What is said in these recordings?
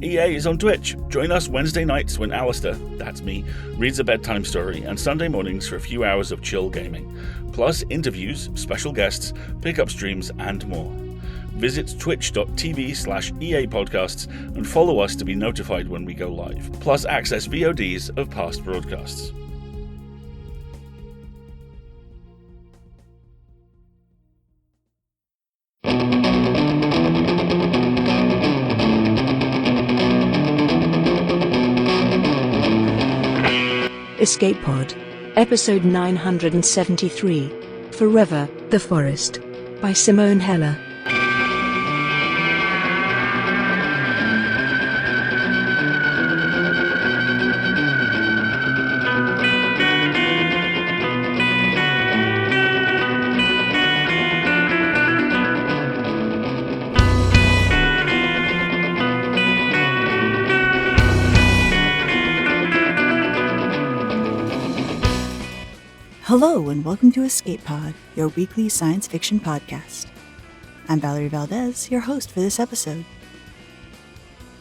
EA is on Twitch. Join us Wednesday nights when Alistair, that's me, reads a bedtime story, and Sunday mornings for a few hours of chill gaming. Plus interviews, special guests, pickup streams, and more. Visit twitch.tv/EA podcasts and follow us to be notified when we go live. Plus access VODs of past broadcasts. Escape Pod, Episode 973, Forever the Forest, by Simone Heller. Hello and welcome to Escape Pod, your weekly science fiction podcast. I'm Valerie Valdez, your host for this episode.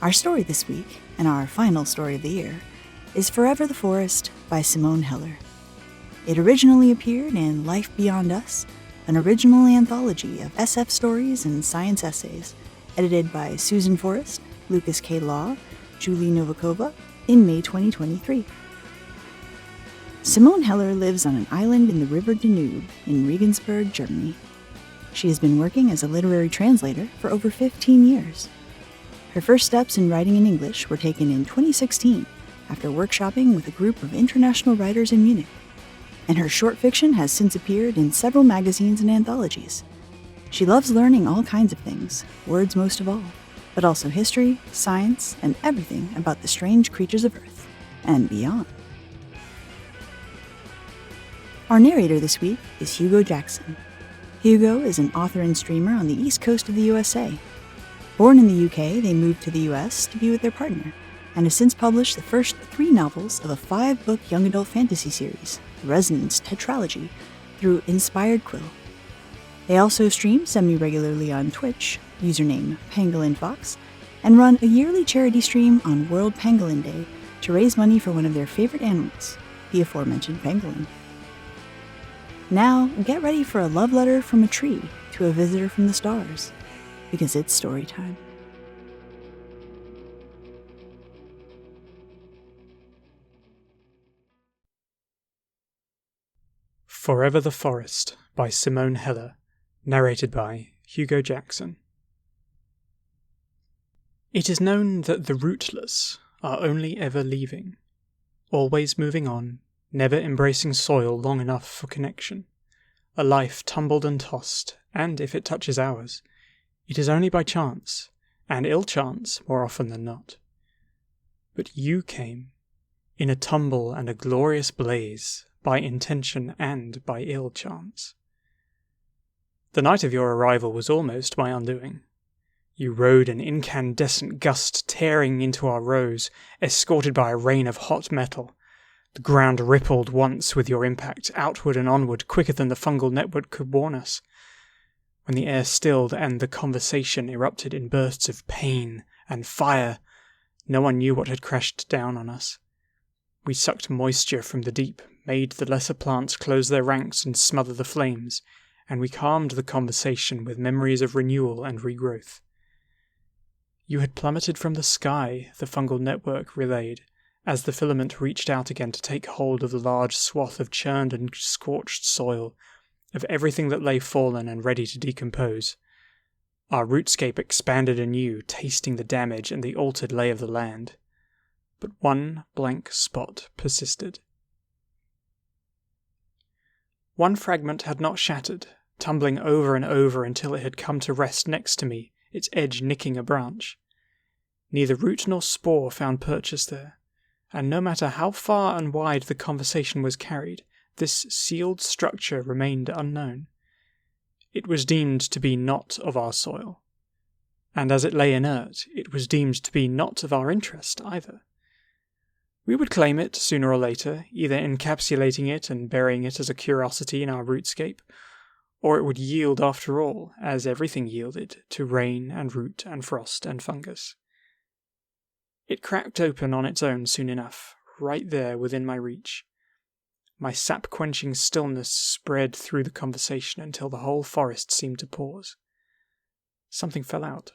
Our story this week, and our final story of the year, is Forever the Forest by Simone Heller. It originally appeared in Life Beyond Us, an original anthology of SF stories and science essays, edited by Susan Forrest, Lucas K. Law, Julie Novikova, in May 2023. Simone Heller lives on an island in the River Danube in Regensburg, Germany. She has been working as a literary translator for over 15 years. Her first steps in writing in English were taken in 2016 after workshopping with a group of international writers in Munich, and her short fiction has since appeared in several magazines and anthologies. She loves learning all kinds of things, words most of all, but also history, science, and everything about the strange creatures of Earth and beyond. Our narrator this week is Hugo Jackson. Hugo is an author and streamer on the east coast of the USA. Born in the UK, they moved to the US to be with their partner, and has since published the first 3 novels of a 5-book young adult fantasy series, the Resonance Tetralogy, through Inspired Quill. They also stream semi-regularly on Twitch, username Pangolin Fox, and run a yearly charity stream on World Pangolin Day to raise money for one of their favorite animals, the aforementioned pangolin. Now, get ready for a love letter from a tree to a visitor from the stars, because it's story time. Forever the Forest by Simone Heller, narrated by Hugo Jackson. It is known that the rootless are only ever leaving, always moving on, never embracing soil long enough for connection. A life tumbled and tossed, and if it touches ours, it is only by chance, and ill chance more often than not. But you came, in a tumble and a glorious blaze, by intention and by ill chance. The night of your arrival was almost my undoing. You rode an incandescent gust tearing into our rows, escorted by a rain of hot metal. The ground rippled once with your impact, outward and onward, quicker than the fungal network could warn us. When the air stilled and the conversation erupted in bursts of pain and fire, no one knew what had crashed down on us. We sucked moisture from the deep, made the lesser plants close their ranks and smother the flames, and we calmed the conversation with memories of renewal and regrowth. You had plummeted from the sky, the fungal network relayed, as the filament reached out again to take hold of the large swath of churned and scorched soil, of everything that lay fallen and ready to decompose. Our rootscape expanded anew, tasting the damage and the altered lay of the land. But one blank spot persisted. One fragment had not shattered, tumbling over and over until it had come to rest next to me, its edge nicking a branch. Neither root nor spore found purchase there, and no matter how far and wide the conversation was carried, this sealed structure remained unknown. It was deemed to be not of our soil, and as it lay inert, it was deemed to be not of our interest either. We would claim it sooner or later, either encapsulating it and burying it as a curiosity in our rootscape, or it would yield after all, as everything yielded, to rain and root and frost and fungus. It cracked open on its own soon enough, right there within my reach. My sap-quenching stillness spread through the conversation until the whole forest seemed to pause. Something fell out,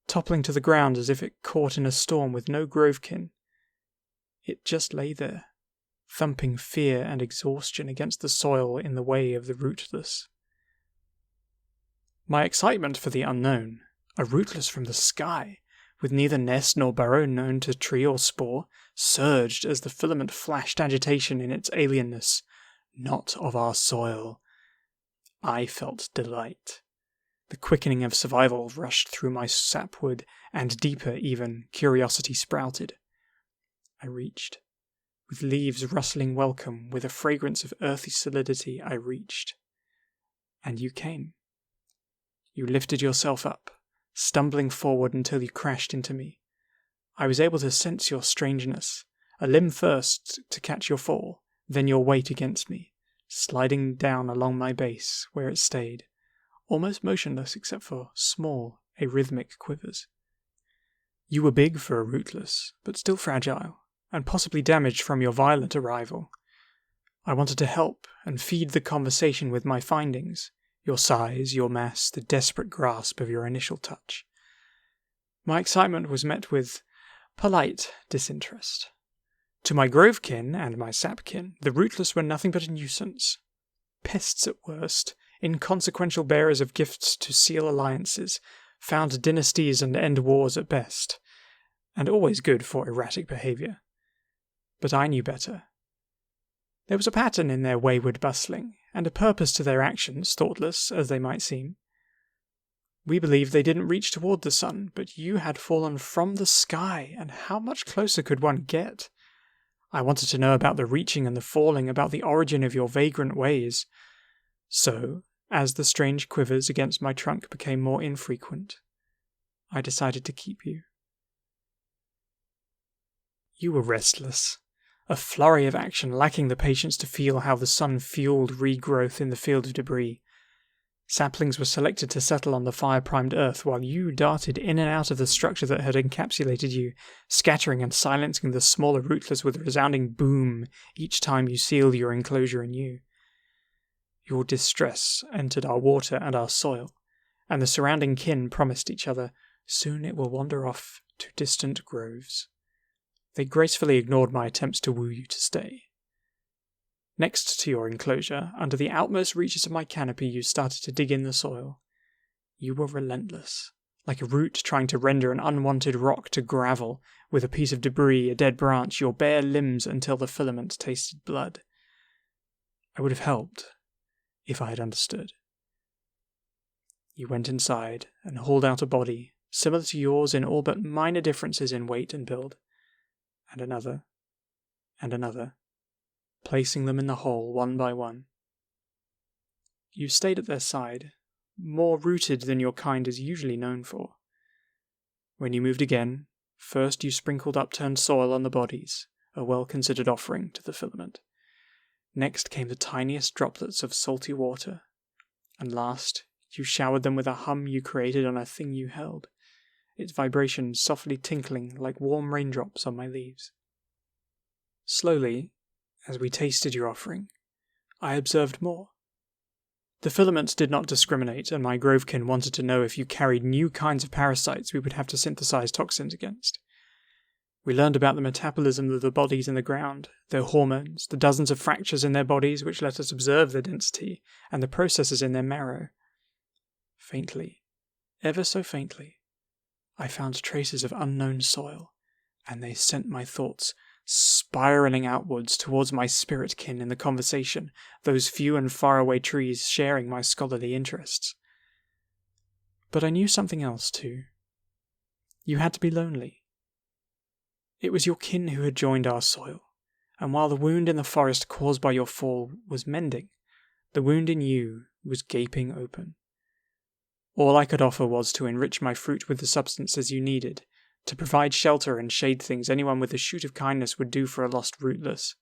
toppling to the ground as if it caught in a storm with no grovekin. It just lay there, thumping fear and exhaustion against the soil in the way of the rootless. My excitement for the unknown, a rootless from the sky, with neither nest nor burrow known to tree or spore, surged as the filament flashed agitation in its alienness. Not of our soil. I felt delight. The quickening of survival rushed through my sapwood, and deeper even, curiosity sprouted. I reached. With leaves rustling welcome, with a fragrance of earthy solidity, I reached. And you came. You lifted yourself up, stumbling forward until you crashed into me. I was able to sense your strangeness, a limb first to catch your fall, then your weight against me, sliding down along my base, where it stayed, almost motionless except for small, arrhythmic quivers. You were big for a rootless, but still fragile, and possibly damaged from your violent arrival. I wanted to help and feed the conversation with my findings, your size, your mass, the desperate grasp of your initial touch. My excitement was met with polite disinterest. To my grovekin and my sapkin, the rootless were nothing but a nuisance. Pests at worst, inconsequential bearers of gifts to seal alliances, found dynasties and end wars at best, and always good for erratic behaviour. But I knew better. There was a pattern in their wayward bustling, and a purpose to their actions, thoughtless as they might seem. We believed they didn't reach toward the sun, but you had fallen from the sky, and how much closer could one get? I wanted to know about the reaching and the falling, about the origin of your vagrant ways. So, as the strange quivers against my trunk became more infrequent, I decided to keep you. You were restless. A flurry of action, lacking the patience to feel how the sun fueled regrowth in the field of debris. Saplings were selected to settle on the fire-primed earth, while you darted in and out of the structure that had encapsulated you, scattering and silencing the smaller rootless with a resounding boom each time you sealed your enclosure anew. Your distress entered our water and our soil, and the surrounding kin promised each other, soon it will wander off to distant groves. They gracefully ignored my attempts to woo you to stay. Next to your enclosure, under the outmost reaches of my canopy, you started to dig in the soil. You were relentless, like a root trying to render an unwanted rock to gravel, with a piece of debris, a dead branch, your bare limbs until the filament tasted blood. I would have helped, if I had understood. You went inside and hauled out a body, similar to yours in all but minor differences in weight and build. And another, placing them in the hole one by one. You stayed at their side, more rooted than your kind is usually known for. When you moved again, first you sprinkled upturned soil on the bodies, a well-considered offering to the filament. Next came the tiniest droplets of salty water, and last you showered them with a hum you created on a thing you held, its vibrations softly tinkling like warm raindrops on my leaves. Slowly, as we tasted your offering, I observed more. The filaments did not discriminate, and my grovekin wanted to know if you carried new kinds of parasites we would have to synthesize toxins against. We learned about the metabolism of the bodies in the ground, their hormones, the dozens of fractures in their bodies which let us observe their density, and the processes in their marrow. Faintly, ever so faintly, I found traces of unknown soil, and they sent my thoughts spiraling outwards towards my spirit kin in the conversation, those few and faraway trees sharing my scholarly interests. But I knew something else too. You had to be lonely. It was your kin who had joined our soil, and while the wound in the forest caused by your fall was mending, the wound in you was gaping open. All I could offer was to enrich my fruit with the substances you needed, to provide shelter and shade things anyone with a shoot of kindness would do for a lost rootless.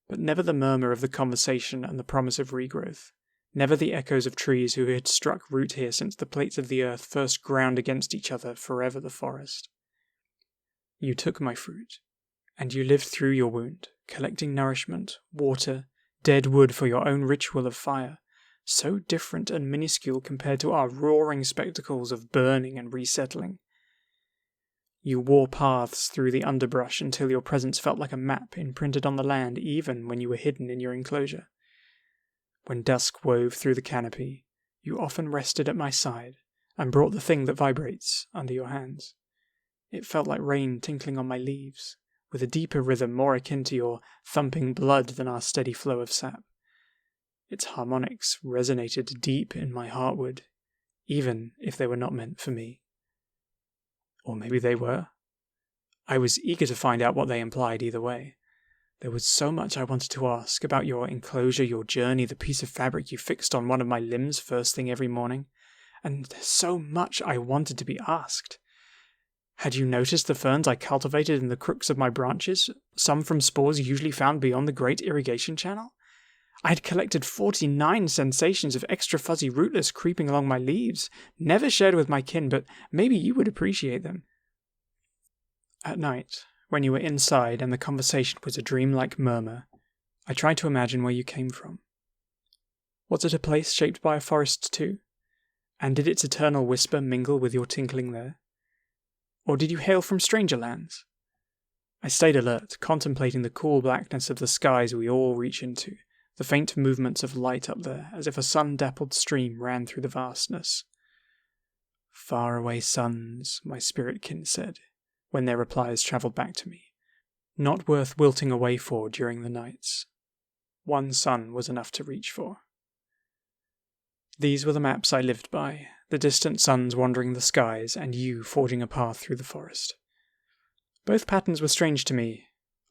But never the murmur of the conversation and the promise of regrowth, never the echoes of trees who had struck root here since the plates of the earth first ground against each other forever the forest. You took my fruit, and you lived through your wound, collecting nourishment, water, dead wood for your own ritual of fire, so different and minuscule compared to our roaring spectacles of burning and resettling. You wore paths through the underbrush until your presence felt like a map imprinted on the land even when you were hidden in your enclosure. When dusk wove through the canopy, you often rested at my side and brought the thing that vibrates under your hands. It felt like rain tinkling on my leaves, with a deeper rhythm more akin to your thumping blood than our steady flow of sap. Its harmonics resonated deep in my heartwood, even if they were not meant for me. Or maybe they were. I was eager to find out what they implied either way. There was so much I wanted to ask about your enclosure, your journey, the piece of fabric you fixed on one of my limbs first thing every morning, and so much I wanted to be asked. Had you noticed the ferns I cultivated in the crooks of my branches, some from spores usually found beyond the Great Irrigation Channel? I had collected 49 sensations of extra fuzzy rootless creeping along my leaves, never shared with my kin, but maybe you would appreciate them. At night, when you were inside and the conversation was a dreamlike murmur, I tried to imagine where you came from. Was it a place shaped by a forest too? And did its eternal whisper mingle with your tinkling there? Or did you hail from stranger lands? I stayed alert, contemplating the cool blackness of the skies we all reach into, the faint movements of light up there, as if a sun-dappled stream ran through the vastness. Faraway suns, my spirit-kin said, when their replies travelled back to me. Not worth wilting away for during the nights. One sun was enough to reach for. These were the maps I lived by, the distant suns wandering the skies, and you forging a path through the forest. Both patterns were strange to me,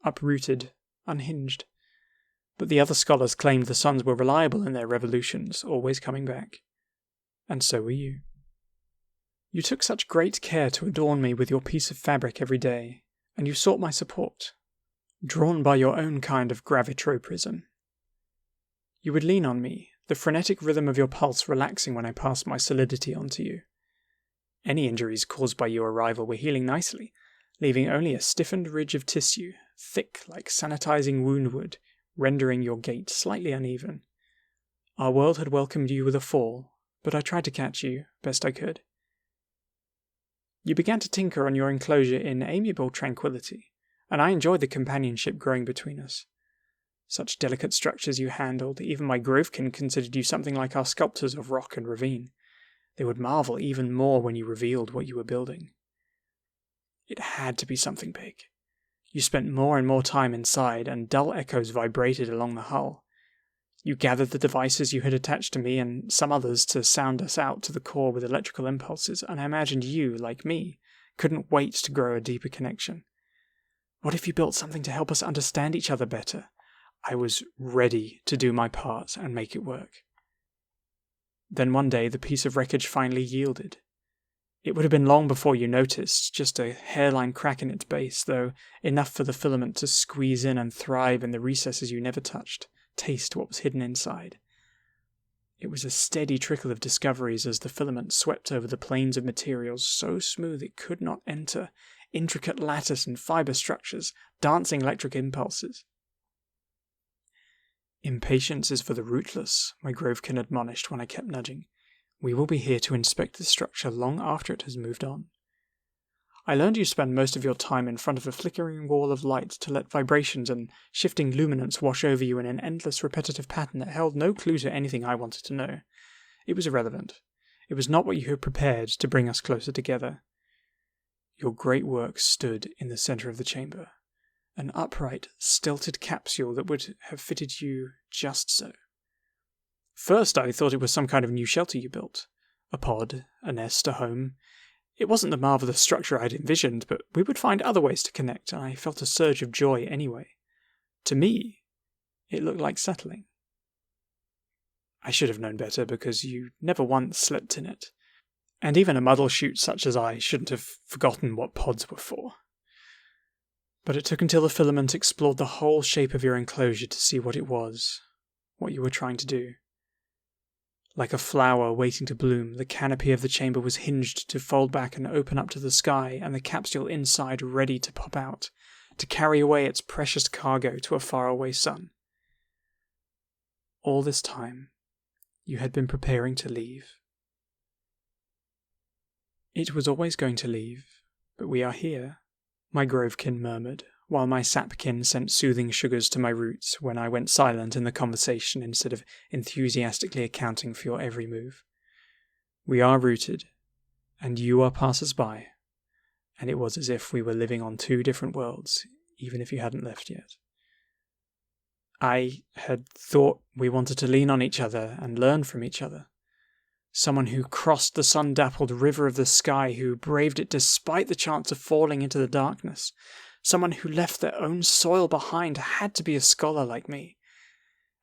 uprooted, unhinged. But the other scholars claimed the suns were reliable in their revolutions, always coming back. And so were you. You took such great care to adorn me with your piece of fabric every day, and you sought my support, drawn by your own kind of gravitropism. You would lean on me, the frenetic rhythm of your pulse relaxing when I passed my solidity onto you. Any injuries caused by your arrival were healing nicely, leaving only a stiffened ridge of tissue, thick like sanitizing wound wood, rendering your gait slightly uneven. Our world had welcomed you with a fall, but I tried to catch you best I could. You began to tinker on your enclosure in amiable tranquility, and I enjoyed the companionship growing between us. Such delicate structures you handled, even my Grovekin considered you something like our sculptors of rock and ravine. They would marvel even more when you revealed what you were building. It had to be something big. You spent more and more time inside, and dull echoes vibrated along the hull. You gathered the devices you had attached to me and some others to sound us out to the core with electrical impulses, and I imagined you, like me, couldn't wait to grow a deeper connection. What if you built something to help us understand each other better? I was ready to do my part and make it work. Then one day the piece of wreckage finally yielded. It would have been long before you noticed, just a hairline crack in its base, though enough for the filament to squeeze in and thrive in the recesses you never touched, taste what was hidden inside. It was a steady trickle of discoveries as the filament swept over the planes of materials so smooth it could not enter, intricate lattice and fibre structures, dancing electric impulses. Impatience is for the rootless, my Grovekin admonished when I kept nudging. We will be here to inspect the structure long after it has moved on. I learned you spend most of your time in front of a flickering wall of light to let vibrations and shifting luminance wash over you in an endless repetitive pattern that held no clue to anything I wanted to know. It was irrelevant. It was not what you had prepared to bring us closer together. Your great work stood in the center of the chamber, an upright, stilted capsule that would have fitted you just so. First, I thought it was some kind of new shelter you built. A pod, a nest, a home. It wasn't the marvelous structure I'd envisioned, but we would find other ways to connect, and I felt a surge of joy anyway. To me, it looked like settling. I should have known better, because you never once slept in it. And even a muddle-shoot such as I shouldn't have forgotten what pods were for. But it took until the filament explored the whole shape of your enclosure to see what it was, what you were trying to do. Like a flower waiting to bloom, the canopy of the chamber was hinged to fold back and open up to the sky, and the capsule inside ready to pop out, to carry away its precious cargo to a faraway sun. All this time, you had been preparing to leave. It was always going to leave, but we are here, my Grovekin murmured, while my sapkin sent soothing sugars to my roots when I went silent in the conversation instead of enthusiastically accounting for your every move. We are rooted, and you are passers-by, and it was as if we were living on two different worlds, even if you hadn't left yet. I had thought we wanted to lean on each other and learn from each other. Someone who crossed the sun-dappled river of the sky, who braved it despite the chance of falling into the darkness. Someone who left their own soil behind had to be a scholar like me.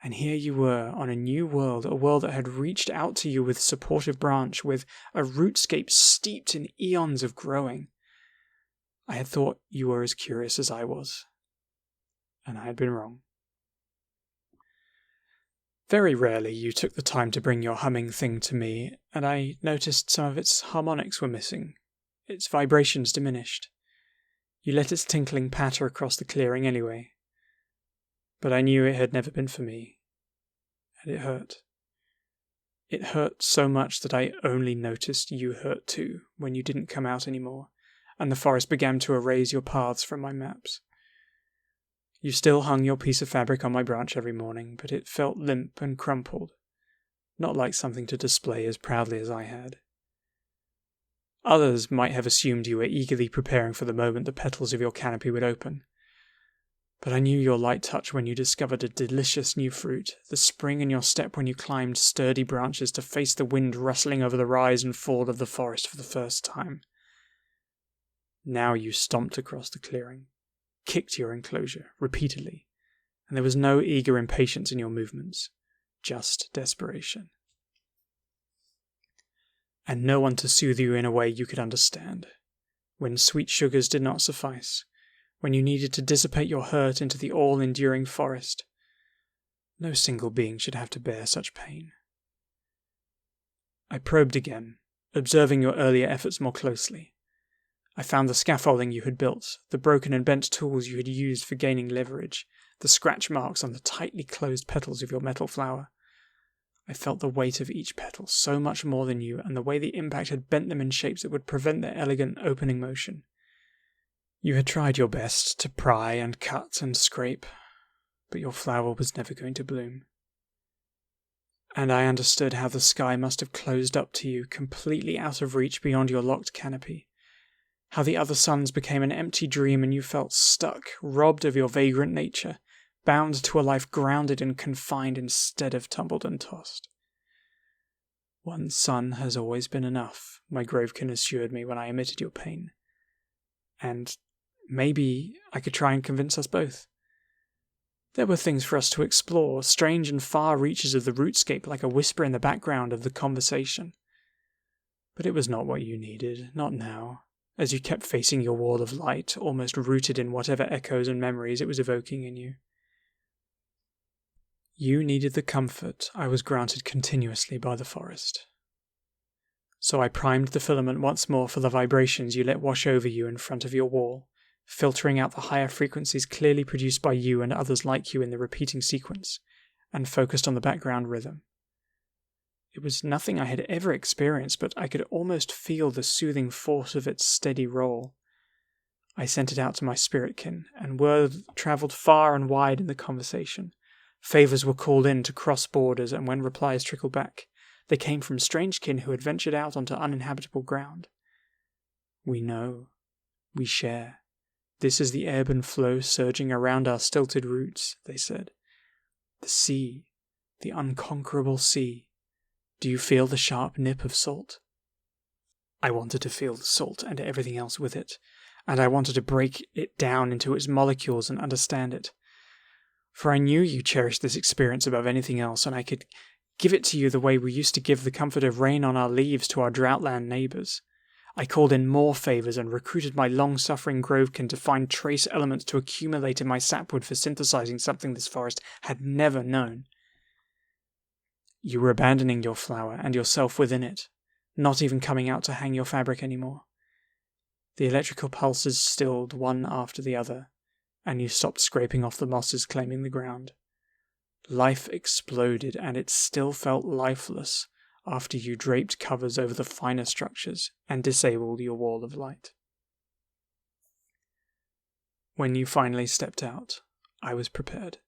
And here you were, on a new world, a world that had reached out to you with supportive branch, with a rootscape steeped in eons of growing. I had thought you were as curious as I was. And I had been wrong. Very rarely you took the time to bring your humming thing to me, and I noticed some of its harmonics were missing, its vibrations diminished. You let its tinkling patter across the clearing anyway. But I knew it had never been for me, and it hurt. It hurt so much that I only noticed you hurt too when you didn't come out anymore, and the forest began to erase your paths from my maps. You still hung your piece of fabric on my branch every morning, but it felt limp and crumpled, not like something to display as proudly as I had. Others might have assumed you were eagerly preparing for the moment the petals of your canopy would open. But I knew your light touch when you discovered a delicious new fruit, the spring in your step when you climbed sturdy branches to face the wind rustling over the rise and fall of the forest for the first time. Now you stomped across the clearing, kicked your enclosure repeatedly, and there was no eager impatience in your movements, just desperation. And no one to soothe you in a way you could understand. When sweet sugars did not suffice, when you needed to dissipate your hurt into the all-enduring forest, no single being should have to bear such pain. I probed again, observing your earlier efforts more closely. I found the scaffolding you had built, the broken and bent tools you had used for gaining leverage, the scratch marks on the tightly closed petals of your metal flower. I felt the weight of each petal so much more than you, and the way the impact had bent them in shapes that would prevent their elegant opening motion. You had tried your best to pry and cut and scrape, but your flower was never going to bloom. And I understood how the sky must have closed up to you, completely out of reach beyond your locked canopy. How the other suns became an empty dream and you felt stuck, robbed of your vagrant nature, bound to a life grounded and confined instead of tumbled and tossed. One sun has always been enough, my Grovekin assured me when I omitted your pain. And maybe I could try and convince us both. There were things for us to explore, strange and far reaches of the rootscape like a whisper in the background of the conversation. But it was not what you needed, not now, as you kept facing your wall of light, almost rooted in whatever echoes and memories it was evoking in you. You needed the comfort I was granted continuously by the forest. So I primed the filament once more for the vibrations you let wash over you in front of your wall, filtering out the higher frequencies clearly produced by you and others like you in the repeating sequence, and focused on the background rhythm. It was nothing I had ever experienced, but I could almost feel the soothing force of its steady roll. I sent it out to my spiritkin, and word travelled far and wide in the conversation. Favours were called in to cross borders, and when replies trickled back, they came from strangekin who had ventured out onto uninhabitable ground. We know. We share. This is the ebb and flow surging around our stilted roots, they said. The sea. The unconquerable sea. Do you feel the sharp nip of salt? I wanted to feel the salt and everything else with it, and I wanted to break it down into its molecules and understand it. For I knew you cherished this experience above anything else, and I could give it to you the way we used to give the comfort of rain on our leaves to our droughtland neighbours. I called in more favours and recruited my long-suffering Grovekin to find trace elements to accumulate in my sapwood for synthesizing something this forest had never known. You were abandoning your flower and yourself within it, not even coming out to hang your fabric anymore. The electrical pulses stilled one after the other, and you stopped scraping off the mosses claiming the ground. Life exploded, and it still felt lifeless after you draped covers over the finer structures and disabled your wall of light. When you finally stepped out, I was prepared.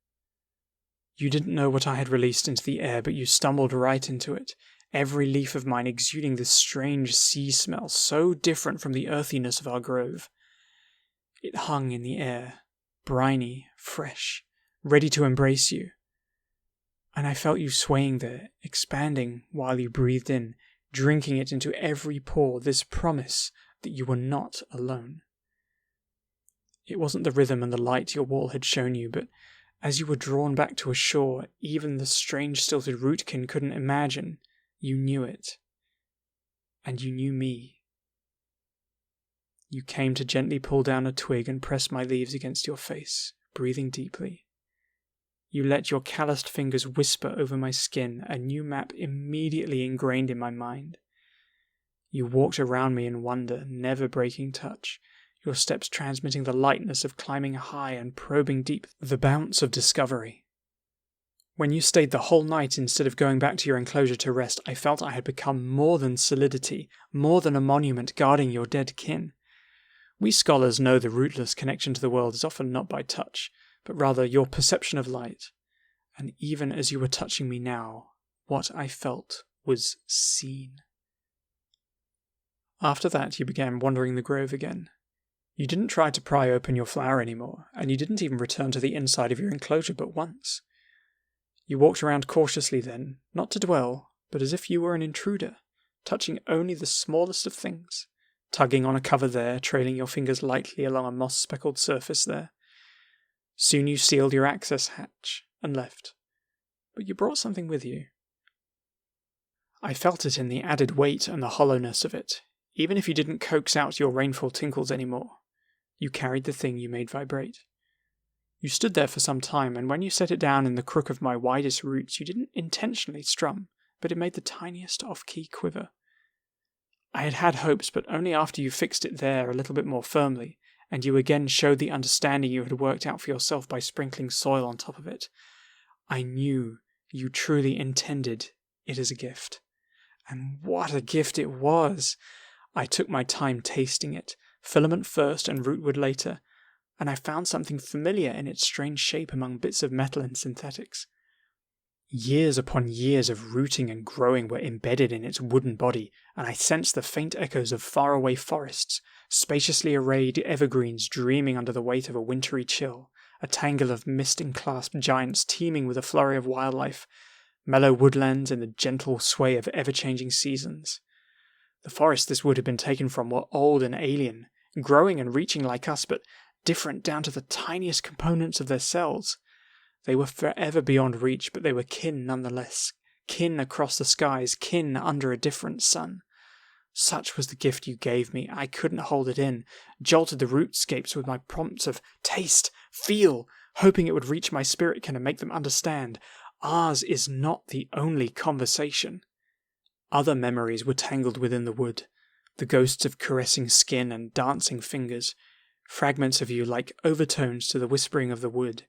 You didn't know what I had released into the air, but you stumbled right into it, every leaf of mine exuding this strange sea smell so different from the earthiness of our grove. It hung in the air, briny, fresh, ready to embrace you. And I felt you swaying there, expanding while you breathed in, drinking it into every pore, this promise that you were not alone. It wasn't the rhythm and the light your wall had shown you, but as you were drawn back to a shore even the strange stilted rootkin couldn't imagine, you knew it. And you knew me. You came to gently pull down a twig and press my leaves against your face, breathing deeply. You let your calloused fingers whisper over my skin, a new map immediately ingrained in my mind. You walked around me in wonder, never breaking touch, your steps transmitting the lightness of climbing high and probing deep, the bounce of discovery. When you stayed the whole night instead of going back to your enclosure to rest, I felt I had become more than solidity, more than a monument guarding your dead kin. We scholars know the rootless connection to the world is often not by touch, but rather your perception of light. And even as you were touching me now, what I felt was seen. After that, you began wandering the grove again. You didn't try to pry open your flower anymore, and you didn't even return to the inside of your enclosure but once. You walked around cautiously then, not to dwell, but as if you were an intruder, touching only the smallest of things, tugging on a cover there, trailing your fingers lightly along a moss-speckled surface there. Soon you sealed your access hatch and left, but you brought something with you. I felt it in the added weight and the hollowness of it, even if you didn't coax out your rainfall tinkles anymore. You carried the thing you made vibrate. You stood there for some time, and when you set it down in the crook of my widest roots, you didn't intentionally strum, but it made the tiniest off-key quiver. I had had hopes, but only after you fixed it there a little bit more firmly, and you again showed the understanding you had worked out for yourself by sprinkling soil on top of it. I knew you truly intended it as a gift. And what a gift it was! I took my time tasting it, filament first and rootwood later, and I found something familiar in its strange shape among bits of metal and synthetics. Years upon years of rooting and growing were embedded in its wooden body, and I sensed the faint echoes of faraway forests, spaciously arrayed evergreens dreaming under the weight of a wintry chill, a tangle of mist-enclasped giants teeming with a flurry of wildlife, mellow woodlands in the gentle sway of ever-changing seasons. The forests this wood had been taken from were old and alien, growing and reaching like us, but different down to the tiniest components of their cells. They were forever beyond reach, but they were kin nonetheless, kin across the skies, kin under a different sun. Such was the gift you gave me, I couldn't hold it in, jolted the rootscapes with my prompts of taste, feel, hoping it would reach my spiritkin and make them understand. Ours is not the only conversation. Other memories were tangled within the wood, the ghosts of caressing skin and dancing fingers, fragments of you like overtones to the whispering of the wood.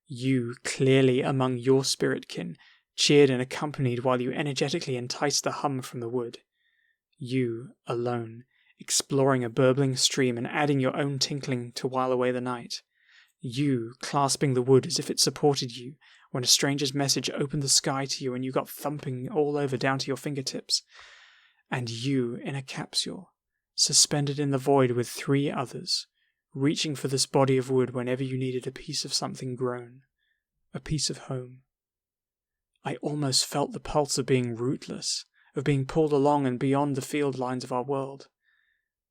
You, clearly among your spiritkin, cheered and accompanied while you energetically enticed the hum from the wood. You, alone, exploring a burbling stream and adding your own tinkling to while away the night. You, clasping the wood as if it supported you, when a stranger's message opened the sky to you and you got thumping all over down to your fingertips. And you, in a capsule, suspended in the void with 3 others, reaching for this body of wood whenever you needed a piece of something grown, a piece of home. I almost felt the pulse of being rootless, of being pulled along and beyond the field lines of our world.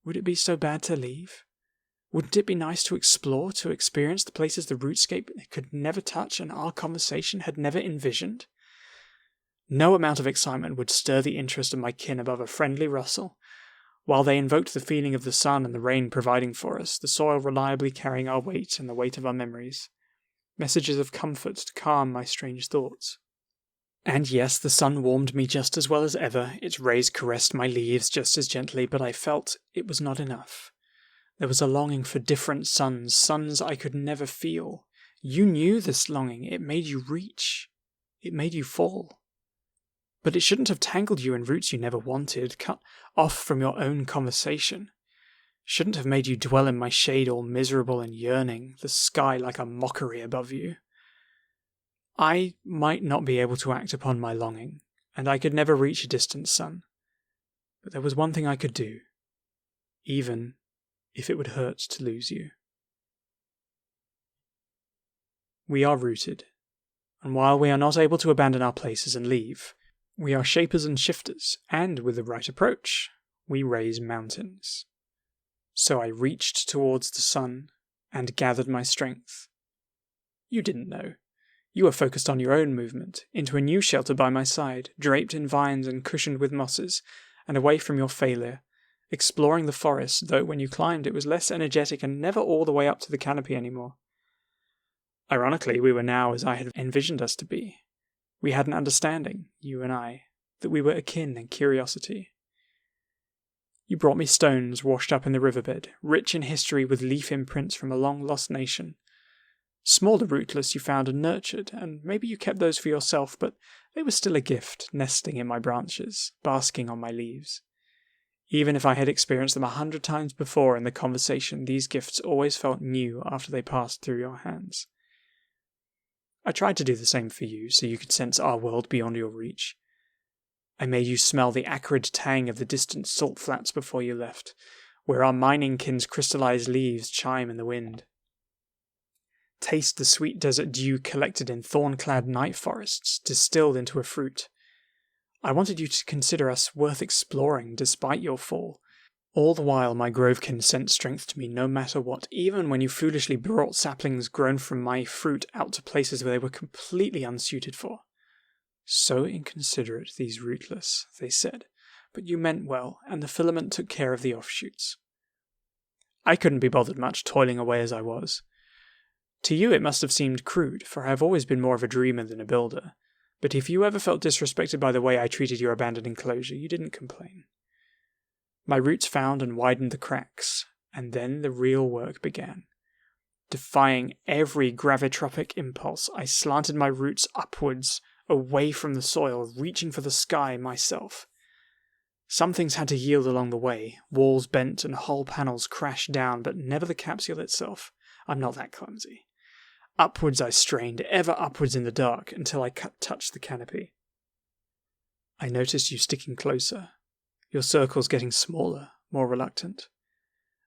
Would it be so bad to leave? Wouldn't it be nice to explore, to experience the places the rootscape could never touch and our conversation had never envisioned? No amount of excitement would stir the interest of my kin above a friendly rustle, while they invoked the feeling of the sun and the rain providing for us, the soil reliably carrying our weight and the weight of our memories, messages of comfort to calm my strange thoughts. And yes, the sun warmed me just as well as ever, its rays caressed my leaves just as gently, but I felt it was not enough. There was a longing for different suns, suns I could never feel. You knew this longing, it made you reach. It made you fall. But it shouldn't have tangled you in roots you never wanted, cut off from your own conversation. Shouldn't have made you dwell in my shade all miserable and yearning, the sky like a mockery above you. I might not be able to act upon my longing, and I could never reach a distant sun. But there was one thing I could do, even if it would hurt to lose you. We are rooted, and while we are not able to abandon our places and leave, we are shapers and shifters, and with the right approach, we raise mountains. So I reached towards the sun and gathered my strength. You didn't know. You were focused on your own movement, into a new shelter by my side, draped in vines and cushioned with mosses, and away from your failure, exploring the forest, though when you climbed it was less energetic and never all the way up to the canopy anymore. Ironically, we were now as I had envisioned us to be. We had an understanding, you and I, that we were akin in curiosity. You brought me stones washed up in the riverbed, rich in history with leaf imprints from a long-lost nation. Smaller rootless you found and nurtured, and maybe you kept those for yourself, but they were still a gift, nesting in my branches, basking on my leaves. Even if I had experienced them 100 times before in the conversation, these gifts always felt new after they passed through your hands. I tried to do the same for you, so you could sense our world beyond your reach. I made you smell the acrid tang of the distant salt flats before you left, where our mining kin's crystallized leaves chime in the wind. Taste the sweet desert dew collected in thorn-clad night forests, distilled into a fruit. I wanted you to consider us worth exploring despite your fall. All the while my grovekin sent strength to me no matter what, even when you foolishly brought saplings grown from my fruit out to places where they were completely unsuited for. So inconsiderate, these rootless, they said, but you meant well, and the filament took care of the offshoots. I couldn't be bothered much toiling away as I was. To you it must have seemed crude, for I have always been more of a dreamer than a builder, but if you ever felt disrespected by the way I treated your abandoned enclosure, you didn't complain. My roots found and widened the cracks, and then the real work began. Defying every gravitropic impulse, I slanted my roots upwards, away from the soil, reaching for the sky myself. Some things had to yield along the way. Walls bent and hull panels crashed down, but never the capsule itself. I'm not that clumsy. Upwards I strained, ever upwards in the dark, until I touched the canopy. I noticed you sticking closer, your circles getting smaller, more reluctant.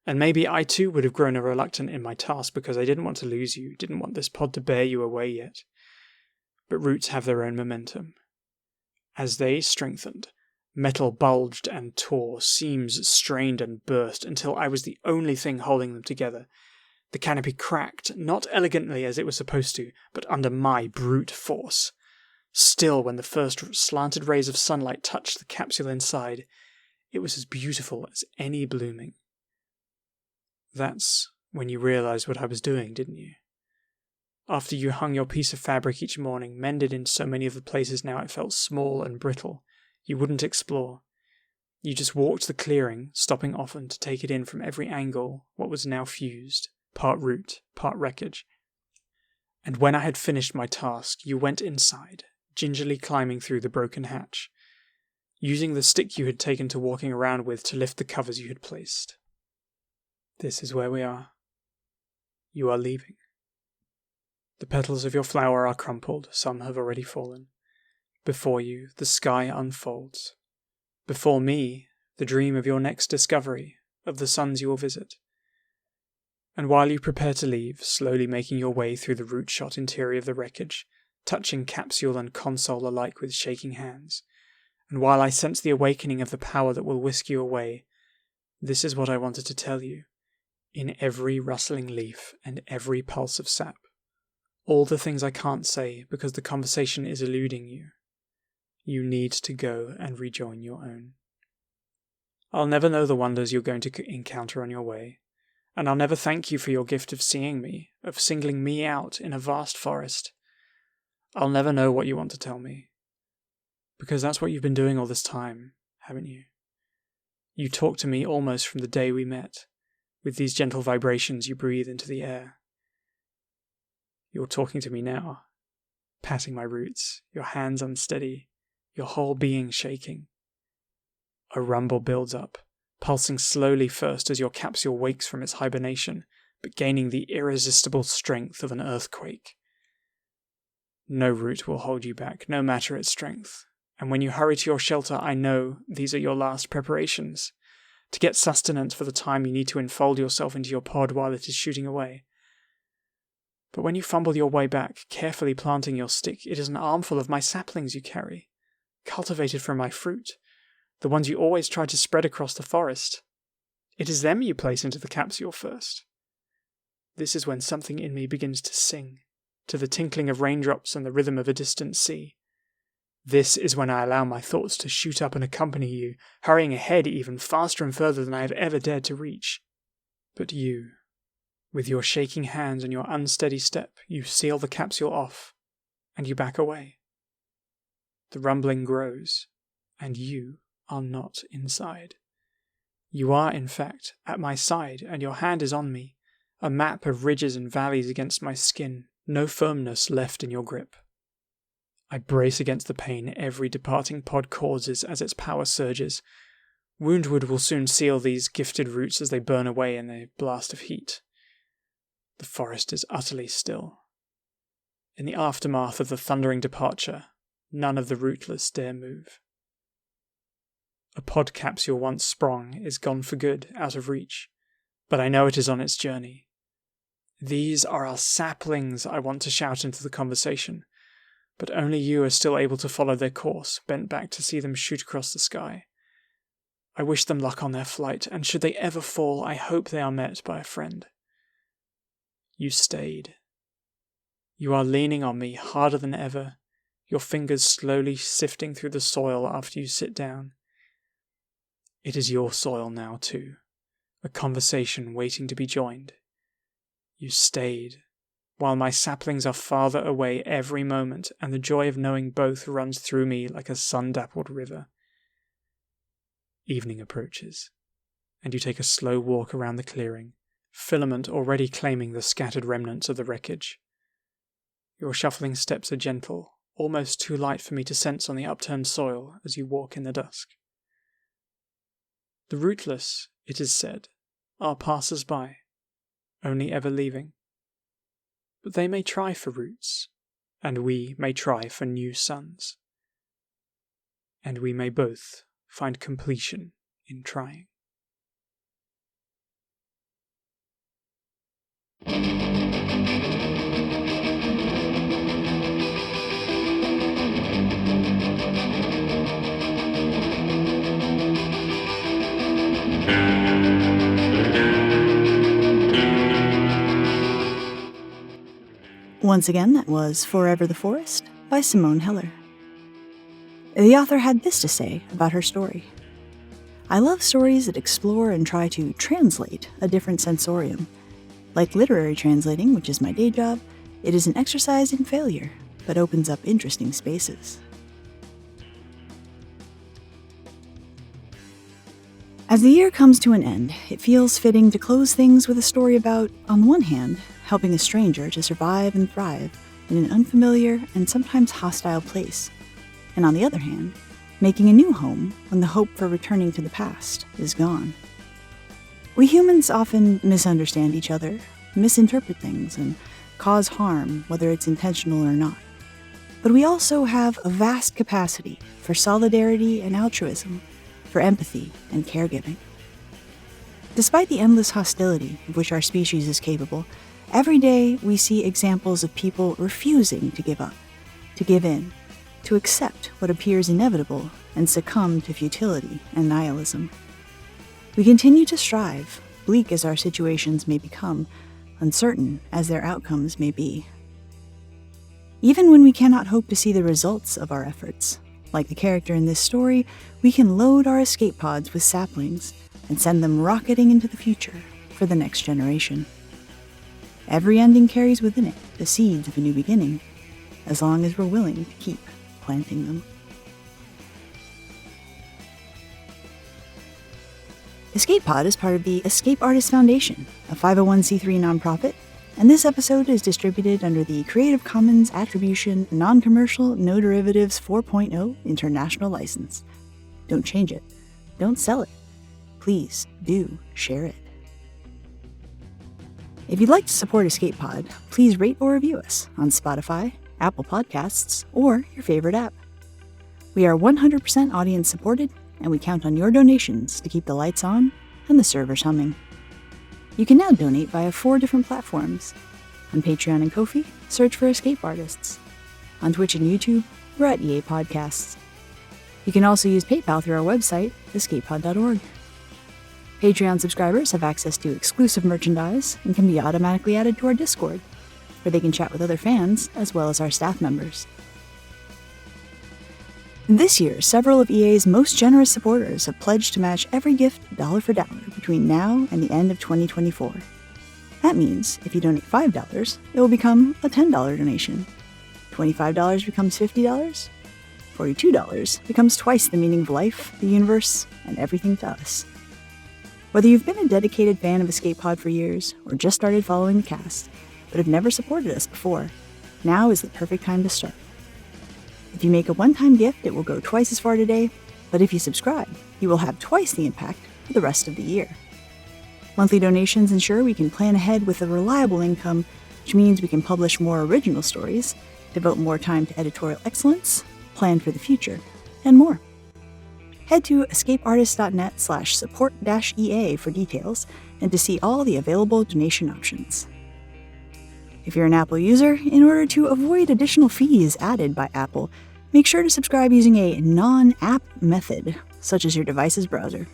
And maybe I too would have grown reluctant in my task because I didn't want to lose you, didn't want this pod to bear you away yet. But roots have their own momentum. As they strengthened, metal bulged and tore, seams strained and burst, until I was the only thing holding them together. The canopy cracked, not elegantly as it was supposed to, but under my brute force. Still, when the first slanted rays of sunlight touched the capsule inside, it was as beautiful as any blooming. That's when you realized what I was doing, didn't you? After you hung your piece of fabric each morning, mended in so many of the places now it felt small and brittle, you wouldn't explore. You just walked the clearing, stopping often to take it in from every angle what was now fused, part root, part wreckage. And when I had finished my task, you went inside, gingerly climbing through the broken hatch, using the stick you had taken to walking around with to lift the covers you had placed. This is where we are. You are leaving. The petals of your flower are crumpled, some have already fallen. Before you, the sky unfolds. Before me, the dream of your next discovery, of the suns you will visit. And while you prepare to leave, slowly making your way through the root-shot interior of the wreckage, touching capsule and console alike with shaking hands, and while I sense the awakening of the power that will whisk you away, this is what I wanted to tell you, in every rustling leaf and every pulse of sap. All the things I can't say because the conversation is eluding you. You need to go and rejoin your own. I'll never know the wonders you're going to encounter on your way, and I'll never thank you for your gift of seeing me, of singling me out in a vast forest. I'll never know what you want to tell me, Because that's what you've been doing all this time, haven't you? You talk to me almost from the day we met, with these gentle vibrations you breathe into the air. You're talking to me now, patting my roots, your hands unsteady, your whole being shaking. A rumble builds up, pulsing slowly first as your capsule wakes from its hibernation, but gaining the irresistible strength of an earthquake. No root will hold you back, no matter its strength. And when you hurry to your shelter, I know these are your last preparations. To get sustenance for the time you need to enfold yourself into your pod while it is shooting away. But when you fumble your way back, carefully planting your stick, it is an armful of my saplings you carry, cultivated from my fruit, the ones you always try to spread across the forest. It is them you place into the capsule first. This is when something in me begins to sing, to the tinkling of raindrops and the rhythm of a distant sea. This is when I allow my thoughts to shoot up and accompany you, hurrying ahead even faster and further than I have ever dared to reach. But you, with your shaking hands and your unsteady step, you seal the capsule off, and you back away. The rumbling grows, and you are not inside. You are, in fact, at my side, and your hand is on me, a map of ridges and valleys against my skin, no firmness left in your grip. I brace against the pain every departing pod causes as its power surges. Woundwood will soon seal these gifted roots as they burn away in a blast of heat. The forest is utterly still. In the aftermath of the thundering departure, none of the rootless dare move. A pod capsule once sprung is gone for good, out of reach, but I know it is on its journey. These are our saplings, I want to shout into the conversation. But only you are still able to follow their course, bent back to see them shoot across the sky. I wish them luck on their flight, and should they ever fall, I hope they are met by a friend. You stayed. You are leaning on me harder than ever, your fingers slowly sifting through the soil after you sit down. It is your soil now, too, a conversation waiting to be joined. You stayed. While my saplings are farther away every moment, and the joy of knowing both runs through me like a sun-dappled river. Evening approaches, and you take a slow walk around the clearing, filament already claiming the scattered remnants of the wreckage. Your shuffling steps are gentle, almost too light for me to sense on the upturned soil as you walk in the dusk. The rootless, it is said, are passers-by, only ever leaving. But they may try for roots, and we may try for new suns. And we may both find completion in trying. Once again, that was Forever the Forest by Simone Heller. The author had this to say about her story. I love stories that explore and try to translate a different sensorium. Like literary translating, which is my day job, it is an exercise in failure, but opens up interesting spaces. As the year comes to an end, it feels fitting to close things with a story about, on one hand, helping a stranger to survive and thrive in an unfamiliar and sometimes hostile place, and on the other hand, making a new home when the hope for returning to the past is gone. We humans often misunderstand each other, misinterpret things, and cause harm, whether it's intentional or not. But we also have a vast capacity for solidarity and altruism, for empathy and caregiving. Despite the endless hostility of which our species is capable, every day we see examples of people refusing to give up, to give in, to accept what appears inevitable and succumb to futility and nihilism. We continue to strive, bleak as our situations may become, uncertain as their outcomes may be. Even when we cannot hope to see the results of our efforts, like the character in this story, we can load our escape pods with saplings and send them rocketing into the future for the next generation. Every ending carries within it the seeds of a new beginning, as long as we're willing to keep planting them. Escape Pod is part of the Escape Artists Foundation, a 501c3 nonprofit, and this episode is distributed under the Creative Commons Attribution Non-Commercial No Derivatives 4.0 International License. Don't change it. Don't sell it. Please do share it. If you'd like to support Escape Pod, please rate or review us on Spotify, Apple Podcasts, or your favorite app. We are 100% audience supported, and we count on your donations to keep the lights on and the servers humming. You can now donate via 4 different platforms. On Patreon and Ko-fi, search for Escape Artists. On Twitch and YouTube, we're at EA Podcasts. You can also use PayPal through our website, escapepod.org. Patreon subscribers have access to exclusive merchandise and can be automatically added to our Discord, where they can chat with other fans as well as our staff members. This year, several of EA's most generous supporters have pledged to match every gift dollar for dollar between now and the end of 2024. That means if you donate $5, it will become a $10 donation. $25 becomes $50. $42 becomes twice the meaning of life, the universe, and everything to us. Whether you've been a dedicated fan of Escape Pod for years, or just started following the cast, but have never supported us before, now is the perfect time to start. If you make a one-time gift, it will go twice as far today, but if you subscribe, you will have twice the impact for the rest of the year. Monthly donations ensure we can plan ahead with a reliable income, which means we can publish more original stories, devote more time to editorial excellence, plan for the future, and more. Head to escapeartist.net/support-EA for details and to see all the available donation options. If you're an Apple user, in order to avoid additional fees added by Apple, make sure to subscribe using a non-app method, such as your device's browser.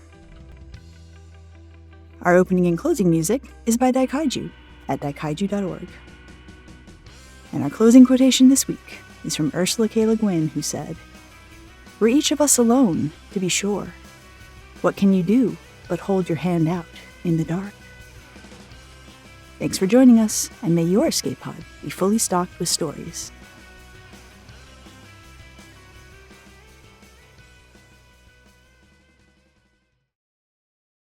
Our opening and closing music is by Daikaiju at daikaiju.org. And our closing quotation this week is from Ursula K. Le Guin, who said, "We're each of us alone, to be sure. What can you do but hold your hand out in the dark?" Thanks for joining us, and may your Escape Pod be fully stocked with stories.